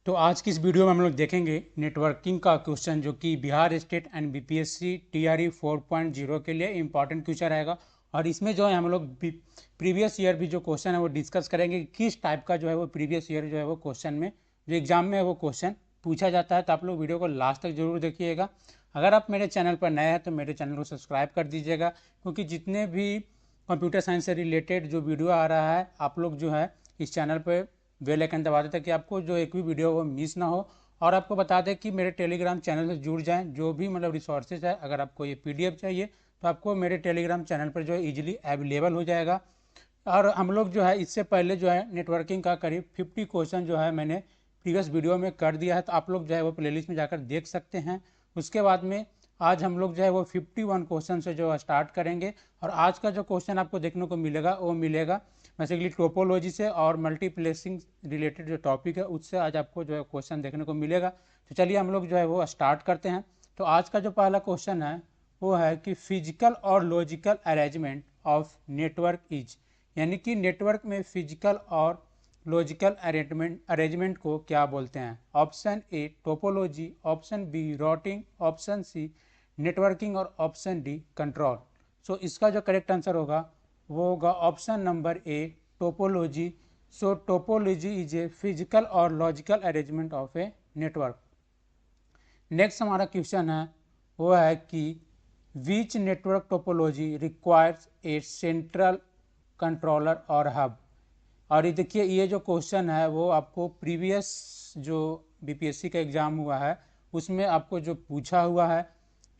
तो आज की इस वीडियो में हम लोग देखेंगे नेटवर्किंग का क्वेश्चन जो कि Bihar state and BPSC TRE 4.0 के लिए इंपॉर्टेंट क्वेश्चन रहेगा। और इसमें जो है हम लोग प्रीवियस ईयर भी जो क्वेश्चन है वो डिस्कस करेंगे कि किस टाइप का जो है वो प्रीवियस ईयर जो है वो क्वेश्चन में जो एग्जाम में है वो क्वेश्चन पूछा जाता है। तो आप लोग वीडियो को लास्ट तक जरूर देखिएगा। अगर आप मेरे चैनल पर नए हैं तो मेरे चैनल को सब्सक्राइब कर दीजिएगा, क्योंकि जितने भी कंप्यूटर साइंस से रिलेटेड जो वीडियो आ रहा है आप लोग जो है इस चैनल पर बेल आइकन दबा दें ताकि आपको जो एक भी वीडियो वो मिस ना हो। और आपको बता दें कि मेरे टेलीग्राम चैनल से जुड़ जाएं। जो भी मतलब रिसोर्सेज है, अगर आपको ये पीडीएफ चाहिए तो आपको मेरे टेलीग्राम चैनल पर जो है ईजिली अवेलेबल हो जाएगा। और हम लोग जो है इससे पहले जो है नेटवर्किंग का करीब 50 क्वेश्चन जो है मैंने प्रीवियस वीडियो में कर दिया है, तो आप लोग जो है वो प्लेलिस्ट में जाकर देख सकते हैं। उसके बाद में आज हम लोग जो है वो 51 क्वेश्चन से जो स्टार्ट करेंगे। और आज का जो क्वेश्चन आपको देखने को मिलेगा वो मिलेगा बेसिकली टोपोलॉजी से और मल्टीप्लेक्सिंग रिलेटेड जो टॉपिक है उससे आज आपको जो है क्वेश्चन देखने को मिलेगा। तो चलिए हम लोग जो है वो स्टार्ट करते हैं। तो आज का जो पहला क्वेश्चन है वो है कि फिजिकल और logical arrangement of network is, यानी कि नेटवर्क में फिजिकल और लॉजिकल अरेंजमेंट को क्या बोलते हैं। Option A topology, option B routing, option C networking और ऑप्शन डी कंट्रोल। सो इसका जो करेक्ट आंसर होगा वो होगा option number A topology. So topology is a physical और logical arrangement of a network. Next हमारा क्वेश्चन है वो है कि which network topology requires a central controller और हब। और ये देखिए ये जो क्वेश्चन है वो आपको प्रीवियस जो बीपीएससी का एग्ज़ाम हुआ है उसमें आपको जो पूछा हुआ है।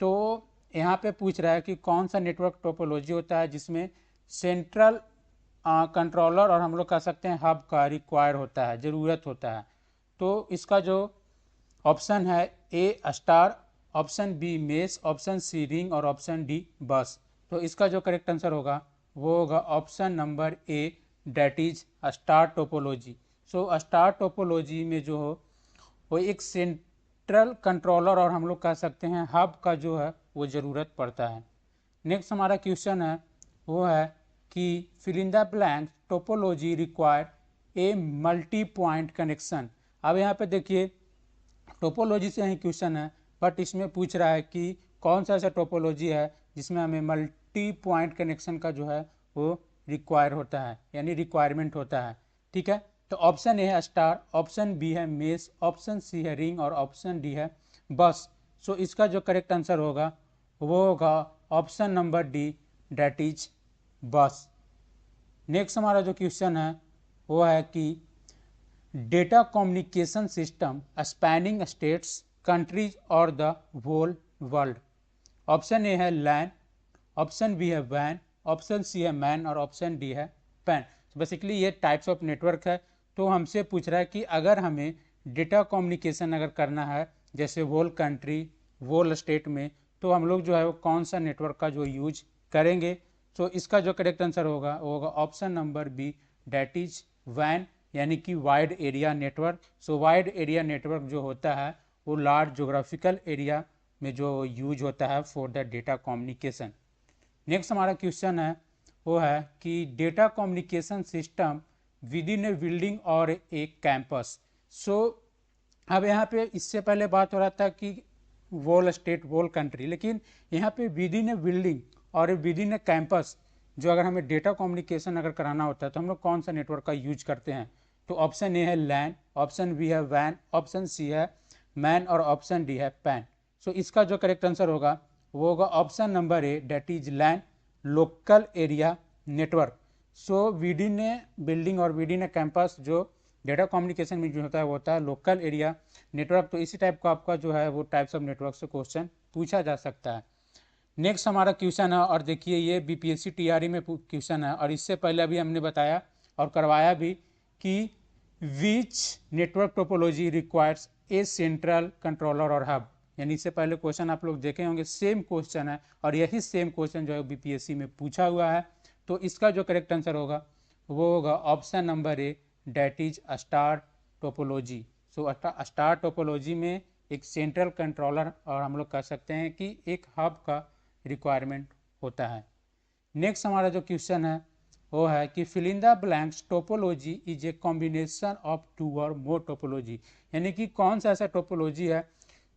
तो यहाँ पे पूछ रहा है कि कौन सा नेटवर्क टोपोलॉजी होता है जिसमें सेंट्रल कंट्रोलर और हम लोग कह सकते हैं हब का रिक्वायर होता है, ज़रूरत होता है। तो इसका जो ऑप्शन है A star, option B mesh, option C ring और ऑप्शन डी बस। तो इसका जो करेक्ट आंसर होगा वो होगा option number A, that is star topology. So star topology में जो हो वो एक सेंट्रल कंट्रोलर और हम लोग कह सकते हैं हब का जो है वो ज़रूरत पड़ता है। नेक्स्ट हमारा क्वेश्चन है वो है कि fill in the blank topology require a multi point connection. अब यहाँ पे देखिए टोपोलॉजी से ही क्वेश्चन है, बट इसमें पूछ रहा है कि कौन सा ऐसा टोपोलॉजी है जिसमें हमें मल्टी पॉइंट कनेक्शन का जो है वो रिक्वायर होता है, यानी रिक्वायरमेंट होता है। ठीक है, तो ऑप्शन ए है स्टार, ऑप्शन बी है मेस, ऑप्शन सी है रिंग और ऑप्शन डी है बस। सो इसका जो करेक्ट आंसर होगा वो होगा option number D, that is bus. Next हमारा जो क्वेश्चन है वो है कि data communication system spanning states, countries और the whole world. Option A है लैन, ऑप्शन बी है वैन, ऑप्शन सी है मैन और ऑप्शन डी है पैन। बेसिकली ये टाइप्स ऑफ नेटवर्क है। तो हमसे पूछ रहा है कि अगर हमें डेटा कम्युनिकेशन अगर करना है जैसे होल कंट्री, होल स्टेट में, तो हम लोग जो है वो कौन सा नेटवर्क का जो यूज करेंगे। तो इसका जो करेक्ट आंसर होगा वो होगा option number B, that is वैन, यानी कि wide area network. So wide area network जो होता है वो लार्ज जोग्राफिकल एरिया में जो यूज होता है for the data communication. Next हमारा क्वेश्चन है वो है कि data communication system with in a building और ए कैंपस। सो अब यहाँ पे इससे पहले बात हो रहा था कि वोल स्टेट, वोल कंट्री, लेकिन यहाँ पे विद इन ए बिल्डिंग और विद इन ए कैंपस जो अगर हमें डेटा कम्युनिकेशन अगर कराना होता है तो हम लोग कौन सा नेटवर्क का यूज करते हैं। तो ऑप्शन ए है लैन, ऑप्शन बी है वैन, ऑप्शन सी है मैन और ऑप्शन डी है पैन। सो इसका जो करेक्ट आंसर होगा वो होगा option number A, that is LAN, local area network. So within a building और विद इन ए कैंपस जो डेटा कम्युनिकेशन में जो होता है वो होता है लोकल एरिया नेटवर्क। तो इसी टाइप का आपका जो है वो टाइप्स ऑफ नेटवर्क से क्वेश्चन पूछा जा सकता है। नेक्स्ट हमारा क्वेश्चन है और देखिए ये बीपीएससी टीआरई में क्वेश्चन है और इससे पहले अभी हमने बताया और करवाया भी कि which network topology requires a central controller और हब, यानी इससे पहले क्वेश्चन आप लोग देखे होंगे, सेम क्वेश्चन है और यही सेम क्वेश्चन जो है बीपीएससी में पूछा हुआ है। तो इसका जो करेक्ट आंसर होगा वो होगा option number A, that is star topology. So star topology में एक सेंट्रल कंट्रोलर और हम लोग कह सकते हैं कि एक हब का रिक्वायरमेंट होता है। नेक्स्ट हमारा जो क्वेश्चन है वो है कि fill in the blanks topology is a combination of two और मोर टोपोलॉजी, यानी कि कौन सा ऐसा टोपोलॉजी है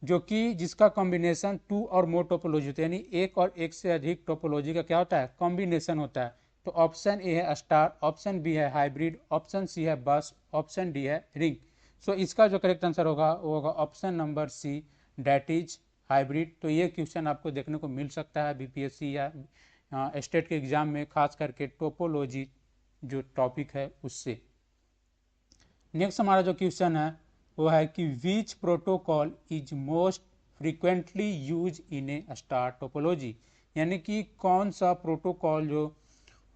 जो कि जिसका कॉम्बिनेशन टू और मोर टोपोलॉजी होता है, यानी एक और एक से अधिक टोपोलॉजी का क्या होता है, कॉम्बिनेशन होता है। तो ऑप्शन ए है स्टार, ऑप्शन बी है हाइब्रिड, ऑप्शन सी है बस, ऑप्शन डी है रिंग। सो इसका जो करेक्ट आंसर होगा वो होगा option number C, that is hybrid. तो ये क्वेश्चन आपको देखने को मिल सकता है बीपीएससी या स्टेट के एग्जाम में, खास करके टोपोलॉजी जो टॉपिक है उससे। नेक्स्ट हमारा जो क्वेश्चन है वो है कि विच protocol is most frequently use in A star topology, यानी कि कौन सा प्रोटोकॉल जो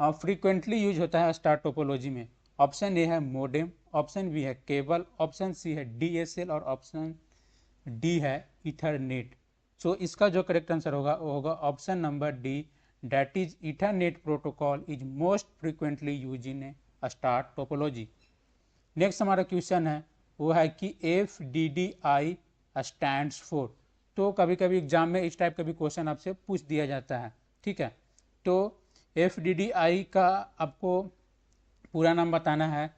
फ्रीक्वेंटली यूज होता है स्टार टोपोलॉजी में। ऑप्शन ए है मोडेम, ऑप्शन बी है केबल, ऑप्शन सी है डीएसएल और ऑप्शन डी है इथरनेट। सो इसका जो करेक्ट आंसर होगा वो होगा option number D, that is Ethernet protocol is most frequently use in A star topology. Next हमारा क्वेश्चन है वो है कि F D D I stand for. तो कभी कभी एग्जाम में इस टाइप का भी क्वेश्चन आपसे पूछ दिया जाता है, ठीक है। तो एफ डी डी आई का आपको पूरा नाम बताना है।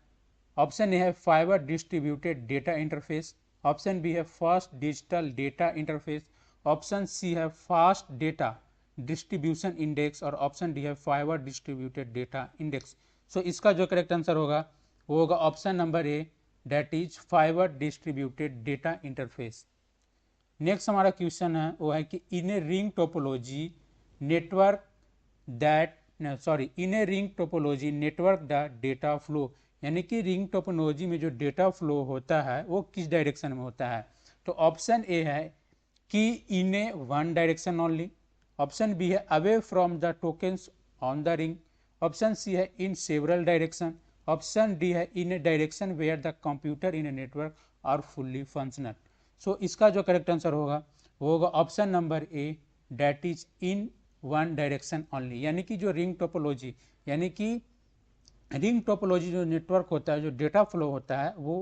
ऑप्शन ए है fibre distributed data interface, option B है fast digital data interface, option C है फास्ट डेटा डिस्ट्रीब्यूशन इंडेक्स और ऑप्शन डी है fibre distributed data index. So इसका जो करेक्ट आंसर होगा वो होगा option number A, that is fibre distributed data interface. Next हमारा क्वेश्चन है वो है कि in a ring topology network that in a ring topology network the data flow, यानी कि रिंग टोपोलॉजी में जो डेटा फ्लो होता है वो किस डायरेक्शन में होता है। तो ऑप्शन ए है कि in a one direction only, option B है away from the tokens on the ring, option C है in several direction, option D है in a direction where the computer in a network are fully functional. So इसका जो correct answer होगा वो होगा option number A, that is in one direction only, यानी कि जो रिंग टोपोलॉजी, यानी कि रिंग टोपोलॉजी जो नेटवर्क होता है, जो डेटा फ्लो होता है वो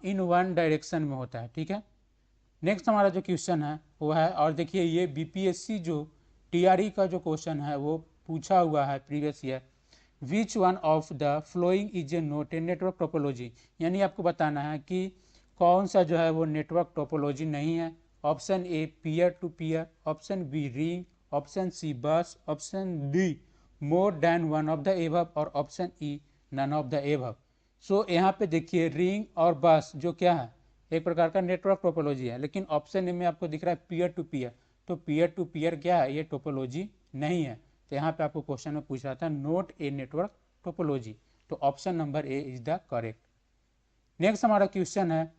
इन वन डायरेक्शन में होता है, ठीक है। नेक्स्ट हमारा जो क्वेश्चन है वो है, और देखिए ये बीपीएससी जो टीआरई का जो क्वेश्चन है वो पूछा हुआ है previous year, which one of the following is a note a network topology, यानी आपको बताना है कि कौन सा जो है वो नेटवर्क टोपोलॉजी नहीं है। Option A peer to peer, option B ring, option C bus, option D more than one of the above और option E none of the above. So यहाँ पे देखिए रिंग और बस जो क्या है एक प्रकार का नेटवर्क टोपोलॉजी है, लेकिन ऑप्शन ए में आपको दिख रहा है पीयर टू पीयर, तो पीयर टू पीयर क्या है, ये टोपोलॉजी नहीं है। तो यहाँ पे आपको क्वेश्चन में पूछ रहा था नोट ए नेटवर्क टोपोलॉजी, तो option number A is the correct. Next हमारा क्वेश्चन है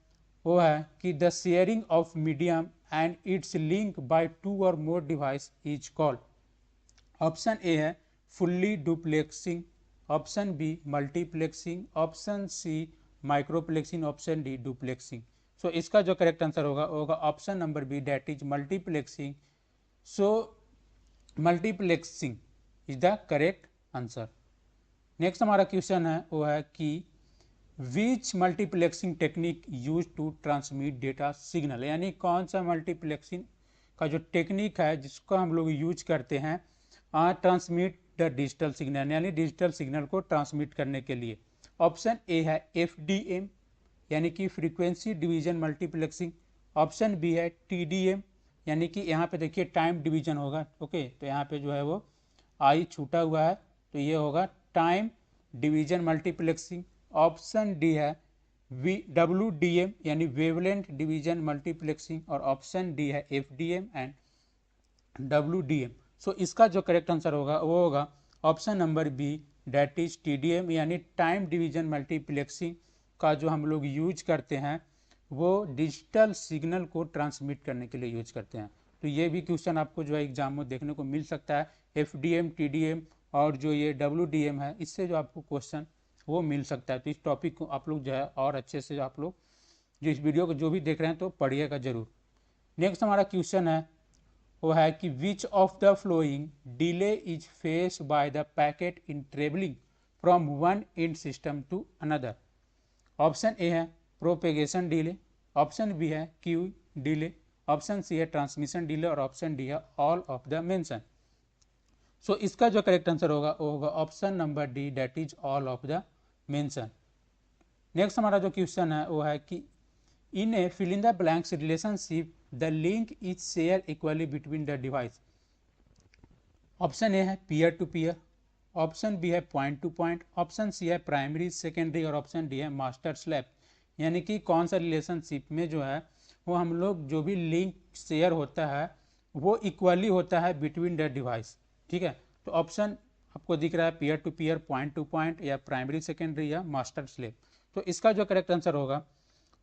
वो है कि the sharing of medium and its link by two और more device is called. Option A है fully duplexing, option B multiplexing, option C microplexing, option D duplexing. So इसका जो correct answer होगा option number B, that is multiplexing. So multiplexing is the correct answer. Next हमारा question है वो है कि which multiplexing technique use to transmit data signal, यानी कौन सा मल्टीप्लेक्सिंग का जो टेक्निक है जिसको हम लोग यूज करते हैं ट्रांसमिट द डिजिटल सिग्नल, यानी डिजिटल सिग्नल को ट्रांसमिट करने के लिए। ऑप्शन ए है एफडीएम, यानी कि frequency division multiplexing, option B है टीडीएम, यानी कि यहाँ पे देखिए टाइम डिवीजन होगा, ओके, तो यहाँ पे जो है वो आई छूटा हुआ है, तो ये होगा time division multiplexing. Option D है WDM यानी वेवलेंथ डिवीजन मल्टीप्लेक्सिंग, और ऑप्शन डी है FDM एंड WDM। सो इसका जो करेक्ट आंसर होगा वो होगा option number B, that is TDM, यानी टाइम डिवीजन मल्टीप्लेक्सिंग का जो हम लोग यूज करते हैं वो डिजिटल सिग्नल को ट्रांसमिट करने के लिए यूज करते हैं। तो ये भी क्वेश्चन आपको जो है एग्जाम में देखने को मिल सकता है, FDM, TDM और जो ये WDM है, इससे जो आपको क्वेश्चन वो मिल सकता है। तो इस टॉपिक को आप लोग जो है और अच्छे से आप लोग जो इस वीडियो को जो भी देख रहे हैं तो पढ़िएगा जरूर। नेक्स्ट हमारा क्वेश्चन है वो है कि which of the following delay is face by the packet in travelling from one end system to another. Option A है प्रोपेगेशन डिले, ऑप्शन बी है क्यू डिले, ऑप्शन सी है ट्रांसमिशन डिले और option D है all of the mention. So इसका जो correct answer होगा वो होगा option number D, that is all of the mention. Next हमारा जो क्वेश्चन है वो है कि in a fill in the blanks relationship the link is share equally between the device. Option A है peer to peer, option B है point to point, option C है primary secondary और ऑप्शन डी है master slab. यानी कि कौन सा relationship में जो है वो हम लोग जो भी लिंक शेयर होता है वो इक्वली होता है बिटवीन द डिवाइस। ठीक है, तो ऑप्शन आपको दिख रहा है peer to peer, point to point या प्राइमरी सेकेंडरी या मास्टर स्लैब। तो इसका जो करेक्ट आंसर होगा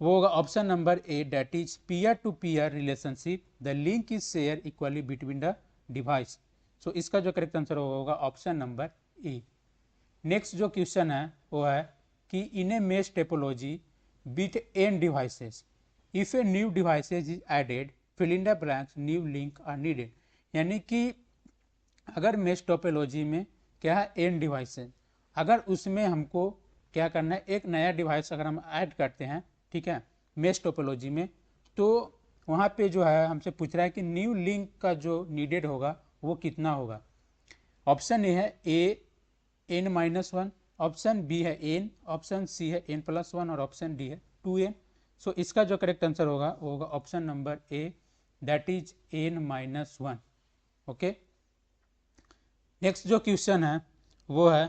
वो होगा option number A, that is peer to peer relationship the link is share equally between the device. So इसका जो करेक्ट आंसर होगा ऑप्शन नंबर ए। नेक्स्ट जो क्वेश्चन है वो है कि in a mesh topology with N devices if a new devices is added fill in the blanks new link are needed. यानी कि अगर मेश टोपोलॉजी में क्या है एन डिवाइसेज, अगर उसमें हमको क्या करना है एक नया डिवाइस अगर हम ऐड करते हैं, ठीक है, मेश टोपोलॉजी में, तो वहाँ पे जो है हमसे पूछ रहा है कि न्यू लिंक का जो नीडेड होगा वो कितना होगा। ऑप्शन ए है a N minus one, option B है एन, ऑप्शन सी है एन प्लस वन और ऑप्शन डी है 2n। सो इसका जो करेक्ट आंसर होगा वो होगा option number A, that is N minus one. Okay, next जो क्वेश्चन है वो है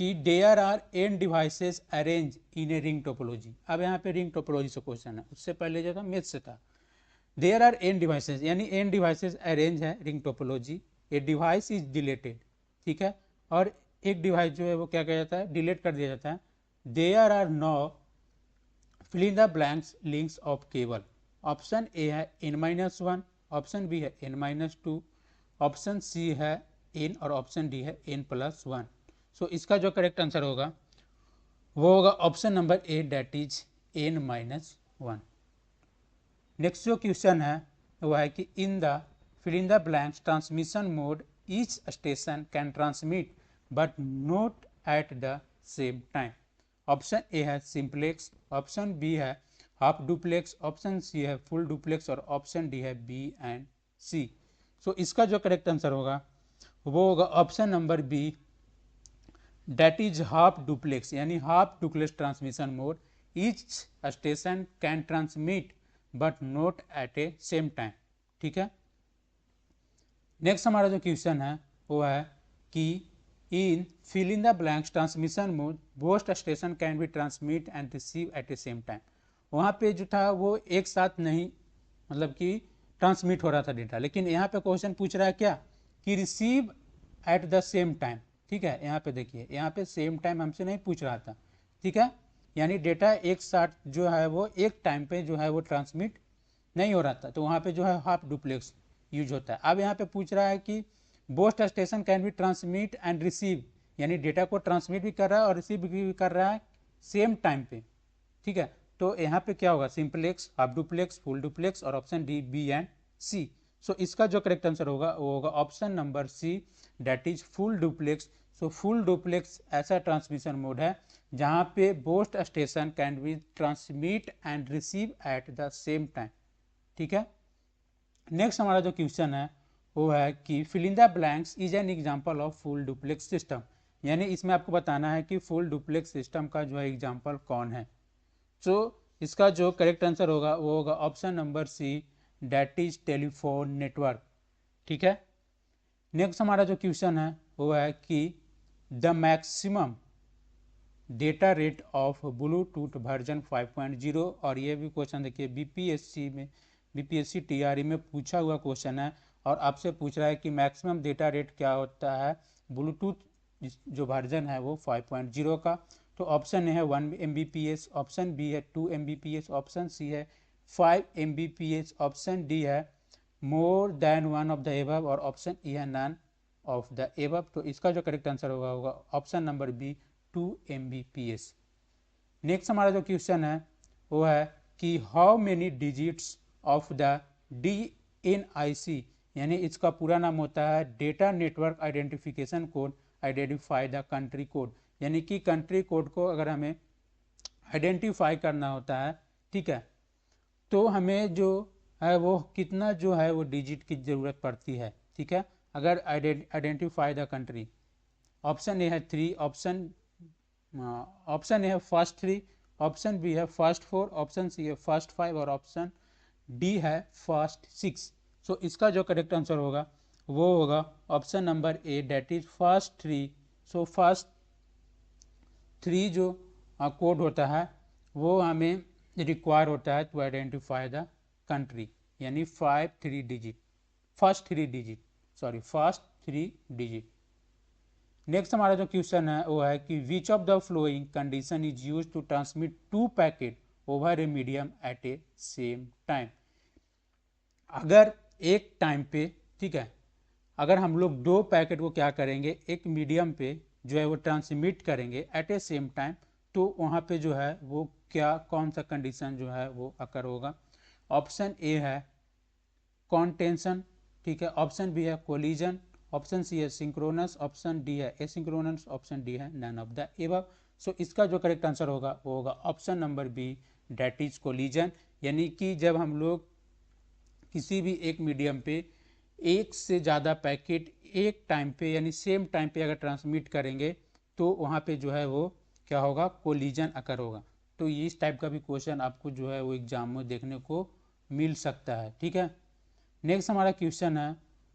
कि there are N devices arrange in a ring topology. अब यहाँ पे रिंग टोपोलॉजी से क्वेश्चन है, उससे पहले जो था मैथ से था। देयर आर एन डिवाइसेस यानी एन डिवाइसेस अरेंज है ring topology, a device is deleted, ठीक है, और एक डिवाइस जो है वो क्या किया जाता है, डिलीट कर दिया जाता है। There are no fill in the blanks links of cable. Option A है N minus one, option B है N minus two, option C है एन और ऑप्शन डी है एन प्लस वन। सो इसका जो करेक्ट आंसर होगा वो होगा option number A, that is N minus one. Next जो क्वेश्चन है वो है कि in the fill in the blanks transmission mode each station can transmit but not at the same time. Option A है simplex, option B है half duplex, option C है full duplex और option D है B and C. So इसका जो correct answer होगा वो होगा option number B, that is half duplex यानी half duplex transmission mode, each station can transmit but not at a same time. ठीक है, नेक्स्ट हमारा जो क्वेश्चन है वो है कि in fill in the blanks transmission mode both station can be transmit and receive at a same time. वहाँ पे जो था वो एक साथ नहीं मतलब कि ट्रांसमिट हो रहा था डेटा, लेकिन यहाँ पे क्वेश्चन पूछ रहा है क्या कि receive at the same time. ठीक है, यहाँ पे देखिए, यहाँ पे सेम टाइम हमसे नहीं पूछ रहा था। ठीक है, यानी डेटा एक साथ जो है वो एक टाइम पे जो है वो ट्रांसमिट नहीं हो रहा था, तो वहाँ पे जो है हाफ डुप्लेक्स यूज होता है। अब यहाँ पे पूछ रहा है कि both station can be transmit and receive, यानी डेटा को ट्रांसमिट भी कर रहा है और रिसीव भी कर रहा है सेम टाइम पे। ठीक है, तो यहाँ पे क्या होगा, simplex, half duplex, full duplex और option D B and C. So इसका जो करेक्ट आंसर होगा वो होगा option number C, that is full duplex. So full duplex ऐसा ट्रांसमिशन मोड है जहाँ पे both station can be transmit and receive at the same time. ठीक है, नेक्स्ट हमारा जो क्वेश्चन है वो है कि fill in the blanks is an example of full duplex system. यानी इसमें आपको बताना है कि फुल डुप्लेक्स सिस्टम का जो है एग्जांपल कौन है। तो इसका जो करेक्ट आंसर होगा वो होगा option number C, that is telephone network. ठीक है, नेक्स्ट हमारा जो क्वेश्चन है वो है कि the maximum data rate of Bluetooth version 5.0, और ये भी क्वेश्चन देखिए बीपीएससी में, बीपीएससी टीआरई में पूछा हुआ क्वेश्चन है और आपसे पूछ रहा है कि मैक्सिमम डेटा रेट क्या होता है ब्लूटूथ जो वर्जन है वो 5.0 का। तो ऑप्शन ए है 1 Mbps, ऑप्शन बी है 2 Mbps, ऑप्शन सी है 5 Mbps, ऑप्शन डी है more than one of the above और ऑप्शन ई है नन ऑफ द एबव। तो इसका जो करेक्ट आंसर होगा option number B, 2 Mbps। Next हमारा जो क्वेश्चन है वो है कि how many digits of the DNIC, यानी इसका पूरा नाम होता है data network identification code, identify the country code. यानी कि कंट्री कोड को अगर हमें आइडेंटिफाई करना होता है, ठीक है, तो हमें जो है वो कितना जो है वो डिजिट की ज़रूरत पड़ती है। ठीक है, अगर identify the country, option A है 3, ऑप्शन ए है फर्स्ट 3, ऑप्शन बी है फर्स्ट 4, ऑप्शन सी है फर्स्ट 5 और ऑप्शन डी है फर्स्ट 6। सो इसका जो करेक्ट आंसर होगा वो होगा option number A, that is first 3। So first 3 जो कोड होता है वो हमें रिक्वायर होता है टू आइडेंटिफाई द कंट्री, यानी 5 3 डिजिट, फर्स्ट 3 डिजिट। नेक्स्ट हमारा जो क्वेश्चन है वो है कि which of the following condition is use to transmit 2 packet over a medium at a same time. अगर एक टाइम पे, ठीक है, अगर हम लोग 2 पैकेट को क्या करेंगे, एक मीडियम पे जो है वो ट्रांसमिट करेंगे एट ए सेम टाइम, तो वहाँ पे जो है वो क्या, कौन सा कंडीशन जो है वो अकर होगा। ऑप्शन ए है कॉन्टेंशन, ठीक है, ऑप्शन बी है कोलिजन, ऑप्शन सी है सिंक्रोनस, ऑप्शन डी है एसिंक्रोनस, ऑप्शन डी है none of the above. So इसका जो करेक्ट आंसर होगा वो होगा option number B, that is collision. यानी कि जब हम लोग किसी भी एक मीडियम पे एक से ज़्यादा पैकेट एक टाइम पे यानी सेम टाइम पे अगर ट्रांसमिट करेंगे तो वहाँ पे जो है वो क्या होगा, कोलिजन अकर होगा। तो इस टाइप का भी क्वेश्चन आपको जो है वो एग्जाम में देखने को मिल सकता है, ठीक है। नेक्स्ट हमारा क्वेश्चन है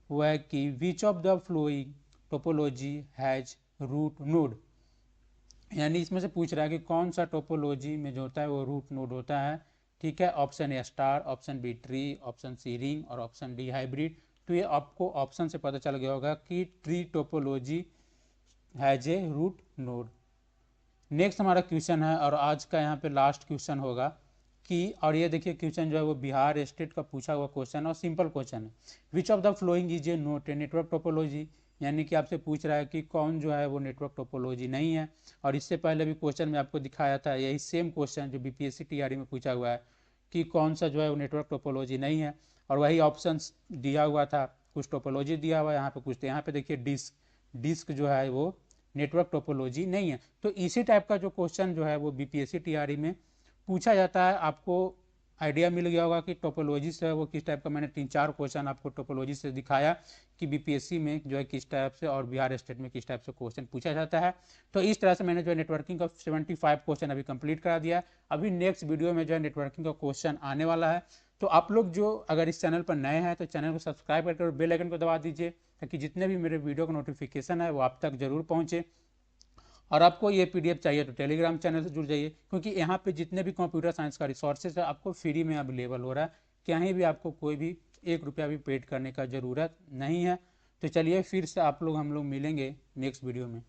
वो है कि which of the following topology has root node, यानी इसमें से पूछ रहा है कि कौन सा टोपोलॉजी में जो होता है वो रूट नोड होता है, ठीक है। Option A star, option B tree, option C ring और ऑप्शन डी हाइब्रिड। तो ये आपको ऑप्शन से पता चल गया होगा कि tree topology has a root node. Next हमारा क्वेश्चन है और आज का यहाँ पे लास्ट क्वेश्चन होगा कि, और ये देखिए क्वेश्चन जो है वो बिहार स्टेट का पूछा हुआ क्वेश्चन और सिंपल क्वेश्चन है। विच of the following is a note a network topology, यानी कि आपसे पूछ रहा है कि कौन जो है वो नेटवर्क टोपोलॉजी नहीं है। और इससे पहले भी क्वेश्चन में आपको दिखाया था यही सेम क्वेश्चन जो बीपीएससी टीआरई में पूछा हुआ है कि कौन सा जो है वो नेटवर्क टोपोलॉजी नहीं है, और वही ऑप्शन दिया हुआ था, कुछ टोपोलॉजी दिया हुआ है यहाँ पे, कुछ तो यहाँ पे देखिए डिस्क जो है वो नेटवर्क टोपोलॉजी नहीं है। तो इसी टाइप का जो क्वेश्चन जो है वो बीपीएससी टीआरई में पूछा जाता है। आपको आइडिया मिल गया होगा कि टोपोलॉजी से वो किस टाइप का, मैंने 3-4 क्वेश्चन आपको टोपोलॉजी से दिखाया कि बीपीएससी में जो है किस टाइप से और बिहार स्टेट में किस टाइप से क्वेश्चन पूछा जाता है। तो इस तरह से मैंने जो है नेटवर्किंग का 75 क्वेश्चन अभी कंप्लीट करा दिया है। अभी नेक्स्ट वीडियो में जो है नेटवर्किंग का क्वेश्चन आने वाला है। तो आप लोग जो अगर इस चैनल पर नए हैं तो चैनल को सब्सक्राइब करके और बेल आइकन को दबा दीजिए ताकि जितने भी मेरे वीडियो का नोटिफिकेशन है वो आप तक जरूर पहुँचे। और आपको ये पीडीएफ चाहिए तो टेलीग्राम चैनल से जुड़ जाइए, क्योंकि यहाँ पे जितने भी कंप्यूटर साइंस का रिसोर्सेज है आपको फ्री में अवेलेबल हो रहा है, कहीं भी आपको कोई भी 1 रुपया भी पेड करने का ज़रूरत नहीं है। तो चलिए फिर से हम लोग मिलेंगे नेक्स्ट वीडियो में।